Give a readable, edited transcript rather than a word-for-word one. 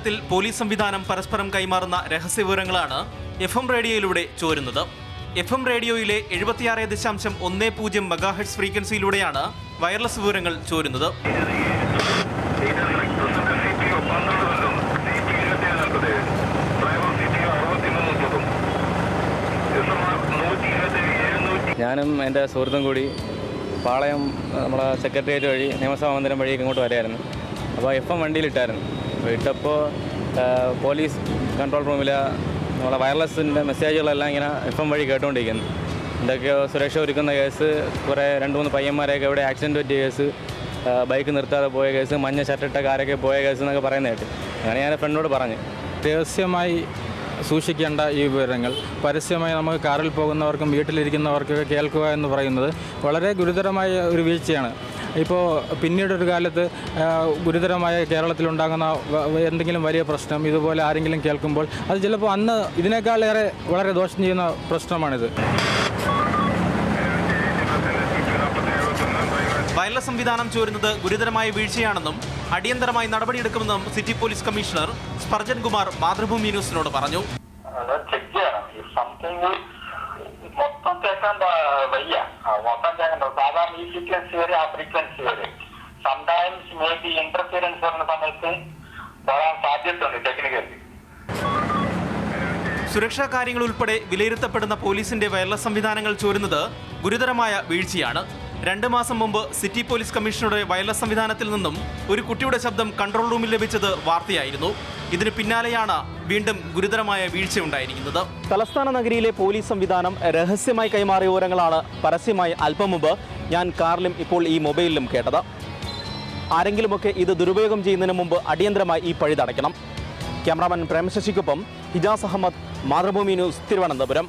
അടിസ്ഥാനത്തിൽ പോലീസ് സംവിധാനം പരസ്പരം കൈമാറുന്ന രഹസ്യവിവരങ്ങളാണ് FM റേഡിയോയിലൂടെ ചോരുന്നത്. FM റേഡിയോയിലെ 76.10 മെഗാഹെർട്സ് ഫ്രീക്വൻസിയിലൂടെയാണ് വയർലെസ് വിവരങ്ങൾ ചോരുന്നത്. ഞാനും എൻ്റെ സുഹൃത്തും കൂടി പാളയം നമ്മളെ സെക്രട്ടേറിയറ്റ് വഴി നിയമസഭാ മന്ദിരം വഴിയൊക്കെ ഇങ്ങോട്ട് വരായിരുന്നു. അപ്പോൾ FM വണ്ടിയിലിട്ടായിരുന്നു. അപ്പോൾ ഇട്ടപ്പോൾ പോലീസ് കൺട്രോൾ റൂമിൽ നമ്മളെ വയർലെസ്സിൻ്റെ മെസ്സേജുകളെല്ലാം ഇങ്ങനെ FM വഴി കേട്ടുകൊണ്ടിരിക്കുന്നു. എന്തൊക്കെയോ സുരക്ഷ ഒരുക്കുന്ന കേസ്, കുറേ 2-3 പയ്യന്മാരെയൊക്കെ ഇവിടെ ആക്സിഡൻറ്റ് പറ്റിയ കേസ്, ബൈക്ക് നിർത്താതെ പോയ കേസ്, മഞ്ഞ ഷർട്ടിട്ട കാരൊക്കെ പോയ കേസ് എന്നൊക്കെ പറയുന്ന കേട്ട്. അങ്ങനെ ഞാൻ ഫ്രണ്ടിനോട് പറഞ്ഞു, രഹസ്യമായി സൂക്ഷിക്കേണ്ട ഈ വിവരങ്ങൾ പരസ്യമായി നമുക്ക് കാറിൽ പോകുന്നവർക്കും വീട്ടിലിരിക്കുന്നവർക്കൊക്കെ കേൾക്കുക എന്ന് പറയുന്നത് വളരെ ഗുരുതരമായ ഒരു വീഴ്ചയാണ്. ഇപ്പോൾ പിന്നീടൊരു കാലത്ത് ഗുരുതരമായ കേരളത്തിലുണ്ടാകുന്ന എന്തെങ്കിലും വലിയ പ്രശ്നം ഇതുപോലെ ആരെങ്കിലും കേൾക്കുമ്പോൾ അത് ചിലപ്പോൾ അന്ന് ഇതിനേക്കാളേറെ വളരെ ദോഷം ചെയ്യുന്ന പ്രശ്നമാണിത്. വയർലെസ് സംവിധാനം ചോരുന്നത് ഗുരുതരമായ വീഴ്ചയാണെന്നും അടിയന്തരമായി നടപടിയെടുക്കുമെന്നും city police commissioner Spurgeon Kumar Mathrubhumi ന്യൂസിനോട് പറഞ്ഞു. മൊത്തം കേൾക്കാൻ വയ്യ, മൊത്തം കേൾക്കണ്ട. സാധാരണ ഈ ഫ്രീക്വൻസി വരെ ആ ഫ്രീക്വൻസി വരെ സംടൈംസ് മേ ബി ഇന്റർഫിയറൻസ് വരുന്ന സമയത്ത് വരാൻ സാധ്യതയുണ്ട് ടെക്നിക്കലി. സുരക്ഷാ കാര്യങ്ങൾ ഉൾപ്പെടെ വിലയിരുത്തപ്പെടുന്ന പോലീസിന്റെ വയർലെസ് സംവിധാനങ്ങൾ ചോരുന്നത് ഗുരുതരമായ വീഴ്ചയാണ്. 2 മാസം മുമ്പ് സിറ്റി പോലീസ് കമ്മീഷണറുടെ വയർലെസ് സംവിധാനത്തിൽ നിന്നും ഒരു കുട്ടിയുടെ ശബ്ദം കൺട്രോൾ റൂമിൽ ലഭിച്ചത് വാർത്തയായിരുന്നു. ഇതിന് പിന്നാലെയാണ് വീണ്ടും ഗുരുതരമായ വീഴ്ചയുണ്ടായിരിക്കുന്നത്. തലസ്ഥാന നഗരിയിലെ പോലീസ് സംവിധാനം രഹസ്യമായി കൈമാറിയ വിവരങ്ങളാണ് പരസ്യമായി അല്പം മുമ്പ് ഞാൻ കാറിലും ഇപ്പോൾ ഈ മൊബൈലിലും കേട്ടത്. ആരെങ്കിലുമൊക്കെ ഇത് ദുരുപയോഗം ചെയ്യുന്നതിന് മുമ്പ് അടിയന്തരമായി ഈ പഴി തടയ്ക്കണം. ക്യാമറാമാൻ പ്രേമശശിക്കൊപ്പം ഹിജാസ് അഹമ്മദ്, മാതൃഭൂമി ന്യൂസ്, തിരുവനന്തപുരം.